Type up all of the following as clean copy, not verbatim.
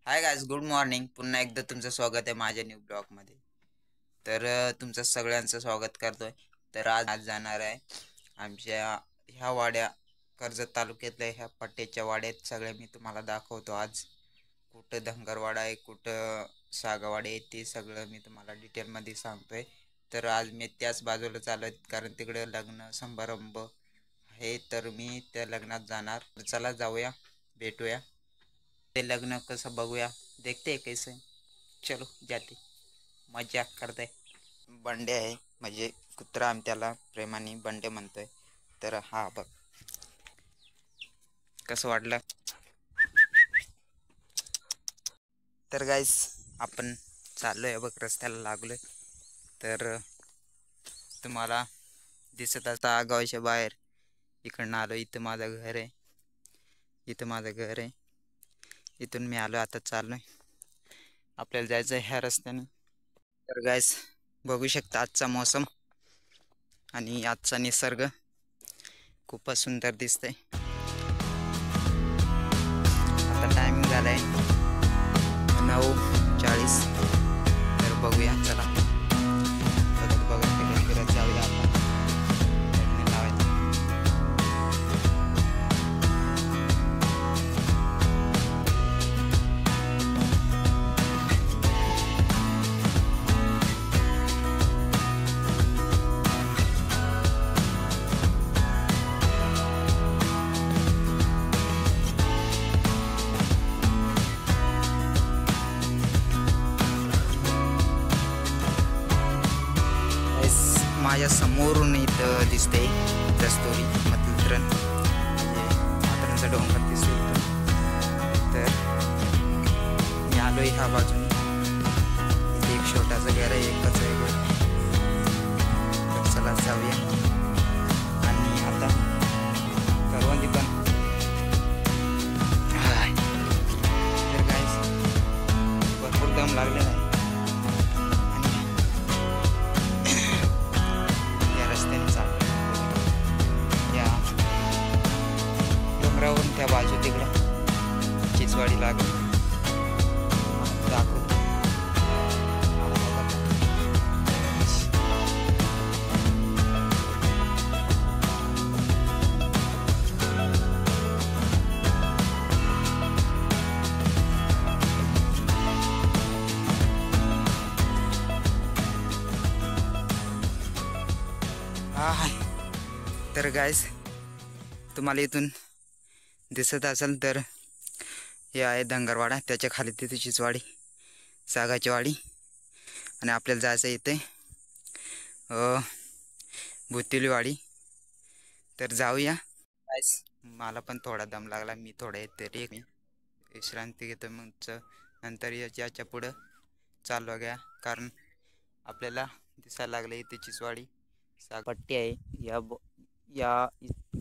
Hi guys, good morning. पुन्हा एकदा तुमचं स्वागत आहे माझ्या न्यू ब्लॉगमध्ये. तुमचं सगळ्यांचं स्वागत करतोय. तर आज जाणार आहे आमच्या ह्या वाड्या, कर्जत तालुक्यातल्या ह्या पट्ट्याच्या वाड्यात सगळ्या मी तुम्हाला दाखवतो आज. कुठं धनगरवाडा आहे, कुठं सागावाडी आहे, ते सगळं मी तुम्हाला डिटेलमध्ये सांगतोय. तर आज मी त्याच बाजूला चालत, कारण तिकडे लग्न समारंभ आहे, तर मी त्या लग्नात जाणार. तर चला जाऊया, भेटूया. ते लग्न कसं बघूया, देखते कैसे. चलो जाते, मजा करते. बंडे आहे, म्हणजे कुत्रा, आम्ही त्याला प्रेमाने बंडे म्हणतोय. तर हा बघ, कसं वाटलं. तर गाईस, आपण चाललोय बघ, रस्त्याला लागलोय. तर तुम्हाला दिसत असता गावाच्या बाहेर इकडनं आलो. इथं माझं घर आहे, इथं माझं घर आहे. इथून मी आलो, आता चाललोय. आपल्याला जायचं ह्या रस्त्याने. तर गाईस, बघू शकता आजचा मौसम आणि आजचा निसर्ग खूपच सुंदर दिसतंय. आता टायमिंग झालाय 9:40. तर बघूया, चला बघत बघत फिरत फिरत जाऊया आपण. लग्न लावायला. माझ्या समोरून इथं दिसते दस्तुरी मतलतरण, म्हणजे म्हाताऱ्यांचा डोंगर दिसतो इथं. तर मी आलोय ह्या बाजूने. इथे एक छोटासा घर आहे, एकच आहे घर. तर चला जाऊया. आणि आता करवंदी पण. तर गाईस, भरपूर दम लागलेला आहे. डोंगरावरून त्या बाजू तिकडं चिचवाडी लागली दाखवतो. तर गाईस, तुम्हाला इथून दिसत असेल तर हे आहे धनगरवाडा, त्याच्या खाली तिथे चिचवाडी, सागाची वाडी. आणि आपल्याला जायचं इथे भुतिलीवाडी. तर जाऊया. गाईस, मला पण थोडा दम लागला, मी थोडे तरी मी विश्रांती घेतो. मग नंतर याच्या पुढं चालू गया, कारण आपल्याला दिसायला लागलं इथे चिचवाडी पट्टी आहे. या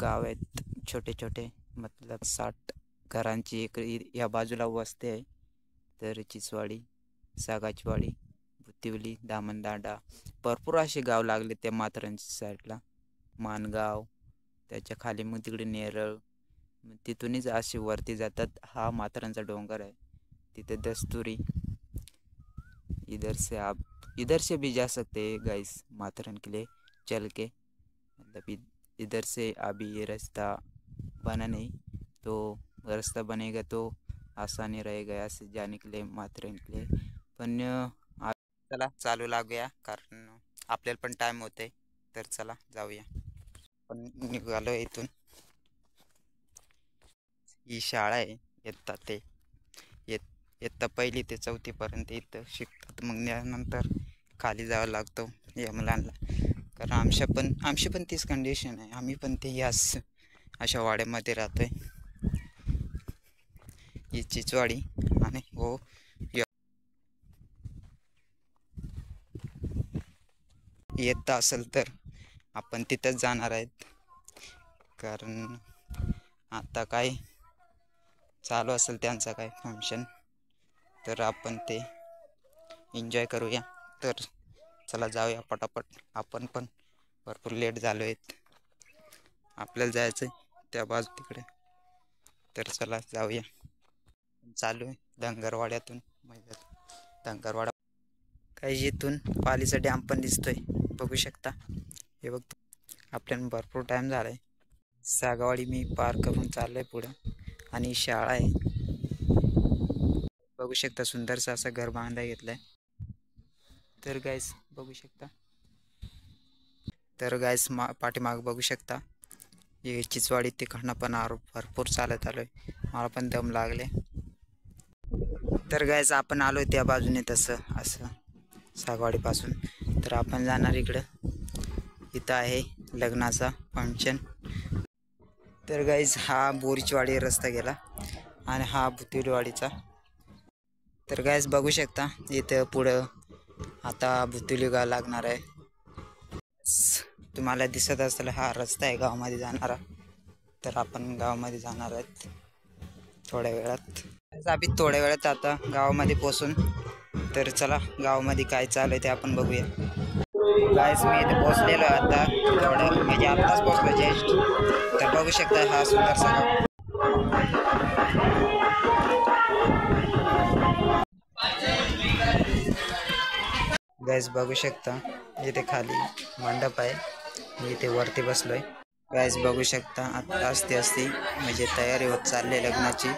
गाव आहेत छोटे छोटे, मतलब 60 घरांची एक या बाजूला वस्ती आहे. तर चिचवाडी, सागाचीवाडी, भुतिवली, दामणदांडा, भरपूर असे गाव लागले त्या माथेरानच्या साईडला. माणगाव, त्याच्या खाली मग तिकडे नेरळ, तिथूनच असे वरती जातात. हा माथेरानचा डोंगर आहे. तिथे दस्तुरी. इधर से भी जा सकते हैं गाइस माथेरान के लिए चल के, मतलब इधर से अभी ये रास्ता बना नहीं, तो रास्ता बनेगा तो आसानी रहेगा यहाँ से जाने के लिए माथेरान के लिए. पण चला चालू लागूया, कारण आपल्याला पण टाइम होते. तर चला जाऊया. पण निघालो इथून. ही शाळा आहे, इयत्ता 1ली ते 4थीपर्यंत इथं शिकतात. मग त्यानंतर खाली जावं लागतो या मुलांना, कारण आमची पण तीच कंडिशन आहे. आम्ही पण ते याच अशा वाड्यामध्ये राहतोय. ही चिचवाडी. आणि हो, येत असेल तर आपण तिथंच जाणार आहेत, कारण आता काय चालू असेल त्यांचा काय फंक्शन, तर आपण ते एन्जॉय करूया. तर चला जाऊया पटापट. आपण पण भरपूर लेट झालो आहेत, आपल्याला जायचं आहे त्या बाजू तिकडे. तर चला जाऊया. चालू आहे धनगरवाड्यातून. धनगरवाडा काही इथून पालीचा डॅम पण दिसतोय, बघू शकता. हे बघ, आपल्याला भरपूर टाइम झालाय. सागवाडी मी पार करून चाललोय पुढं आणि शाळा आहे. बघू शकता सुंदरसं असं घर बांधाय घेतलंय. तर गाईस बघू शकता. तर गाईस पाठीमाग बघू शकता हे चिचवाडी तिकडनं पण भरपूर चालत आलोय. मला पण दम लागले. तर गाईस आपण आलोय त्या बाजूने तसं असं सागवाडीपासून. तर आपण जाणार इकडं. इथं आहे लग्नाचा फंक्शन. तर गाईस हा बोरीचवाडी रस्ता गेला आणि हा भुतुलीवाडीचा. तर गाईस बघू शकता इथं पुढं आता भुतुली गाव लागणार आहे. तुम्हाला दिसत असेल हा रस्ता आहे गावामध्ये जाणारा. तर आपण गावामध्ये जाणार आहेत थोड्या वेळात. आम्ही थोड्या वेळात आता गावामध्ये पोचून. तर चला गावामध्ये काय चालू आहे ते आपण बघूया. गाईस मी इथे पोचलेलो आता थोडं म्हणजे आत्ताच पोचलो जस्ट. तर बघू शकता हा सुंदरसा गाव. गाईस बघू शकता इथे खाली मंडप आहे. मी इथे वरती बसलोय. गाईस बघू शकता आता असते म्हणजे तयारी होत चालली लग्नाची.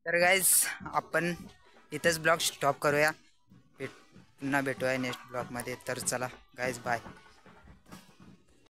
तर गाइज आपण इथंच ब्लॉग स्टॉप करूया, पुन्हा भेटूया नेक्स्ट ब्लॉगमध्ये. तर चला गाइज, बाय.